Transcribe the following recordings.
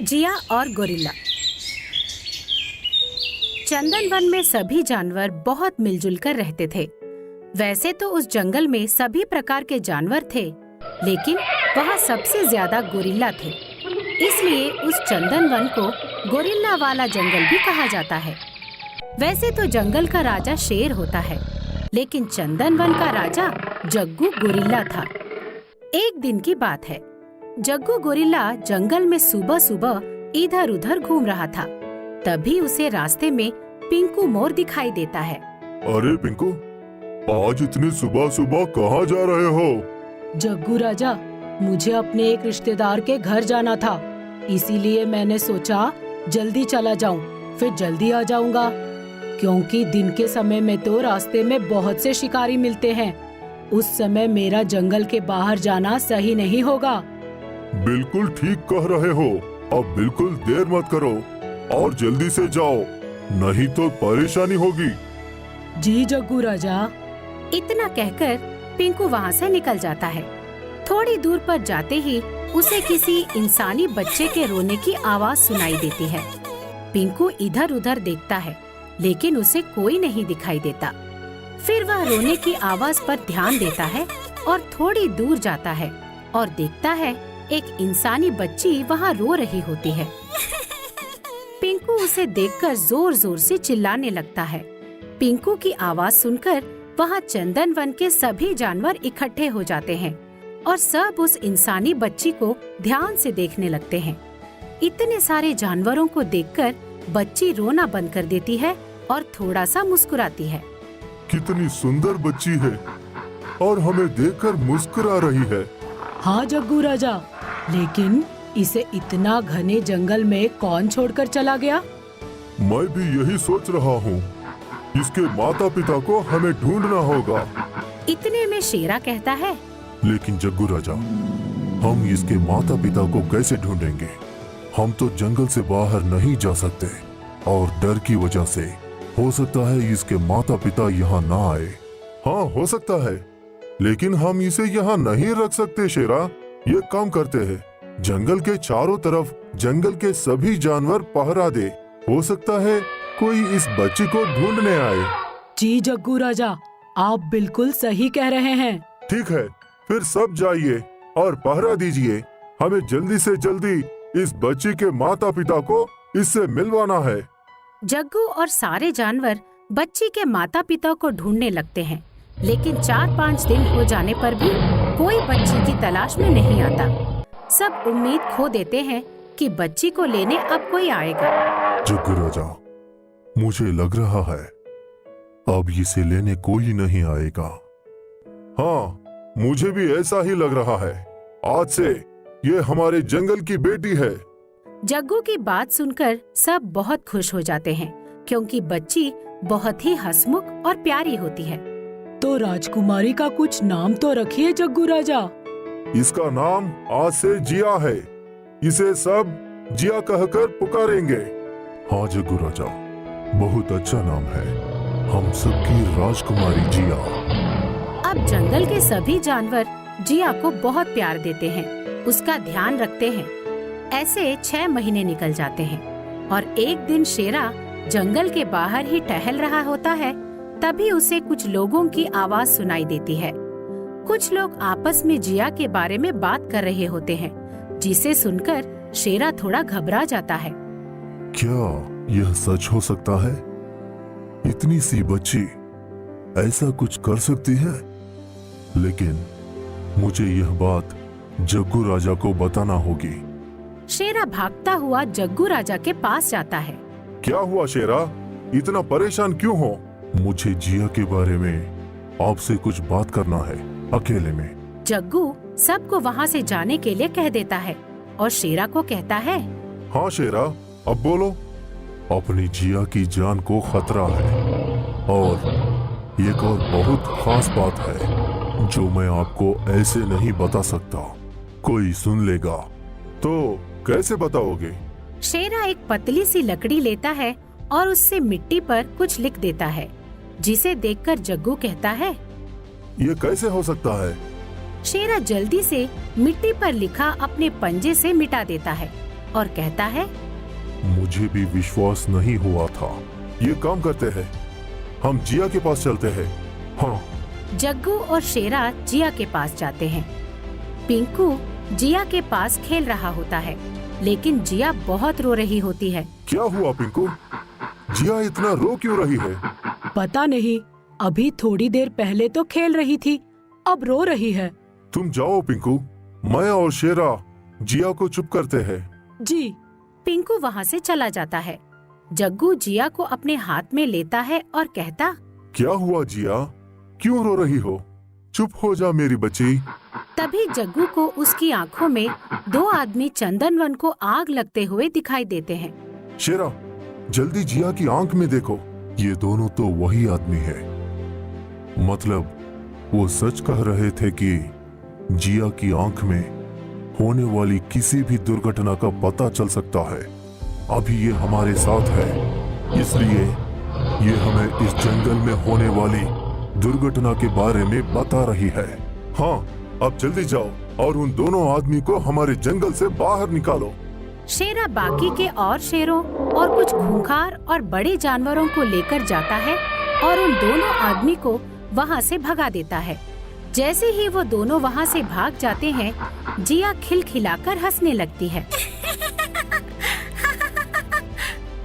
जिया और गोरिल्ला। चंदन वन में सभी जानवर बहुत मिलजुल कर रहते थे। वैसे तो उस जंगल में सभी प्रकार के जानवर थे, लेकिन वहाँ सबसे ज्यादा गोरिल्ला थे। इसलिए उस चंदन वन को गोरिल्ला वाला जंगल भी कहा जाता है। वैसे तो जंगल का राजा शेर होता है, लेकिन चंदन वन का राजा जग्गू गोरिल्ला था। एक दिन की बात है, जग्गू गोरिल्ला जंगल में सुबह सुबह इधर उधर घूम रहा था। तभी उसे रास्ते में पिंकू मोर दिखाई देता है। अरे पिंकू, आज इतनी सुबह सुबह कहाँ जा रहे हो? जग्गू राजा, मुझे अपने एक रिश्तेदार के घर जाना था, इसीलिए मैंने सोचा जल्दी चला जाऊं, फिर जल्दी आ जाऊंगा। क्योंकि दिन के समय में तो रास्ते में बहुत से शिकारी मिलते हैं। उस समय मेरा जंगल के बाहर जाना सही नहीं होगा। बिल्कुल ठीक कह रहे हो। अब बिल्कुल देर मत करो और जल्दी से जाओ, नहीं तो परेशानी होगी। जी जग्गू राजा। इतना कहकर पिंकू वहाँ से निकल जाता है। थोड़ी दूर पर जाते ही उसे किसी इंसानी बच्चे के रोने की आवाज सुनाई देती है। पिंकू इधर उधर देखता है, लेकिन उसे कोई नहीं दिखाई देता। फिर वह रोने की आवाज पर ध्यान देता है और थोड़ी दूर जाता है और देखता है एक इंसानी बच्ची वहाँ रो रही होती है। पिंकू उसे देखकर जोर जोर से चिल्लाने लगता है। पिंकू की आवाज सुनकर वहाँ चंदन वन के सभी जानवर इकट्ठे हो जाते हैं और सब उस इंसानी बच्ची को ध्यान से देखने लगते हैं। इतने सारे जानवरों को देखकर बच्ची रोना बंद कर देती है और थोड़ा सा मुस्कुराती है। कितनी सुंदर बच्ची है और हमें देखकर मुस्कुरा रही है। हाँ जग्गू राजा, लेकिन इसे इतना घने जंगल में कौन छोड़कर चला गया? मैं भी यही सोच रहा हूँ। इसके माता पिता को हमें ढूंढना होगा। इतने में शेरा कहता है, लेकिन जग्गू राजा, हम इसके माता पिता को कैसे ढूंढेंगे? हम तो जंगल से बाहर नहीं जा सकते और डर की वजह से हो सकता है इसके माता पिता यहाँ ना आए। हाँ, हो सकता है, लेकिन हम इसे यहाँ नहीं रख सकते शेरा। ये काम करते हैं, जंगल के चारों तरफ जंगल के सभी जानवर पहरा दे। हो सकता है कोई इस बच्ची को ढूंढने आए। जी जग्गू राजा, आप बिल्कुल सही कह रहे हैं। ठीक है, फिर सब जाइए और पहरा दीजिए। हमें जल्दी से जल्दी इस बच्ची के माता पिता को इससे मिलवाना है। जग्गू और सारे जानवर बच्ची के माता पिता को ढूंढने लगते हैं, लेकिन 4-5 दिन हो जाने पर भी कोई बच्ची की तलाश में नहीं आता। सब उम्मीद खो देते हैं कि बच्ची को लेने अब कोई आएगा। जग्गू राजा, मुझे लग रहा है अब इसे लेने कोई नहीं आएगा। हाँ, मुझे भी ऐसा ही लग रहा है। आज से ये हमारे जंगल की बेटी है। जग्गू की बात सुनकर सब बहुत खुश हो जाते हैं, क्योंकि बच्ची बहुत ही हंसमुख और प्यारी होती है। तो राजकुमारी का कुछ नाम तो रखिए जग्गू राजा। इसका नाम आज से जिया है। इसे सब जिया कहकर पुकारेंगे। हाँ जग्गू राजा, बहुत अच्छा नाम है। हम सबकी राजकुमारी जिया। अब जंगल के सभी जानवर जिया को बहुत प्यार देते हैं, उसका ध्यान रखते हैं। ऐसे 6 महीने निकल जाते हैं और एक दिन शेरा जंगल के बाहर ही टहल रहा होता है। तभी उसे कुछ लोगों की आवाज सुनाई देती है। कुछ लोग आपस में जिया के बारे में बात कर रहे होते हैं, जिसे सुनकर शेरा थोड़ा घबरा जाता है। क्या यह सच हो सकता है? इतनी सी बच्ची ऐसा कुछ कर सकती है? लेकिन मुझे यह बात जग्गू राजा को बताना होगी। शेरा भागता हुआ जग्गू राजा के पास जाता है। क्या हुआ शेरा, इतना परेशान क्यों हो? मुझे जिया के बारे में आपसे कुछ बात करना है, अकेले में। जग्गू सबको वहाँ से जाने के लिए कह देता है और शेरा को कहता है, हाँ शेरा, अब बोलो। अपनी जिया की जान को खतरा है और एक और बहुत खास बात है जो मैं आपको ऐसे नहीं बता सकता। कोई सुन लेगा तो कैसे बताओगे? शेरा एक पतली सी लकड़ी लेता है और उससे मिट्टी पर कुछ लिख देता है, जिसे देखकर जग्गू कहता है, ये कैसे हो सकता है? शेरा जल्दी से मिट्टी पर लिखा अपने पंजे से मिटा देता है और कहता है, मुझे भी विश्वास नहीं हुआ था। ये काम करते हैं, हम जिया के पास चलते हैं। हाँ। जग्गू और शेरा जिया के पास जाते हैं। पिंकू जिया के पास खेल रहा होता है, लेकिन जिया बहुत रो रही होती है। क्या हुआ पिंकू? जिया इतना रो क्यों रही है? पता नहीं, अभी थोड़ी देर पहले तो खेल रही थी, अब रो रही है। तुम जाओ पिंकू, मैं और शेरा जिया को चुप करते हैं। जी। पिंकू वहाँ से चला जाता है। जग्गू जिया को अपने हाथ में लेता है और कहता, क्या हुआ जिया, क्यों रो रही हो? चुप हो जा मेरी बच्ची। तभी जग्गू को उसकी आंखों में दो आदमी चंदन वन को आग लगते हुए दिखाई देते हैं। शेरा, जल्दी जिया की आंख में देखो, ये दोनों तो वही आदमी है। मतलब वो सच कह रहे थे कि जिया की आंख में होने वाली किसी भी दुर्घटना का पता चल सकता है। अभी ये हमारे साथ है, इसलिए ये हमें इस जंगल में होने वाली दुर्घटना के बारे में बता रही है। हाँ, अब जल्दी जाओ और उन दोनों आदमी को हमारे जंगल से बाहर निकालो। शेरा बाकी के और शेरों और कुछ खूंखार और बड़े जानवरों को लेकर जाता है और उन दोनों आदमी को वहाँ से भगा देता है। जैसे ही वो दोनों वहाँ से भाग जाते हैं, जिया खिलखिलाकर हंसने लगती है।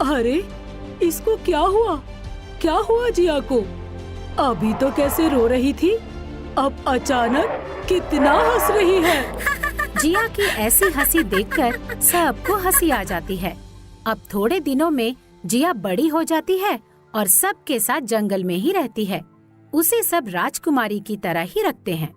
अरे, इसको क्या हुआ? क्या हुआ जिया को? अभी तो कैसे रो रही थी, अब अचानक कितना हंस रही है। जिया की ऐसी हंसी देखकर सबको हंसी आ जाती है। अब थोड़े दिनों में जिया बड़ी हो जाती है और सबके साथ जंगल में ही रहती है। उसे सब राजकुमारी की तरह ही रखते हैं।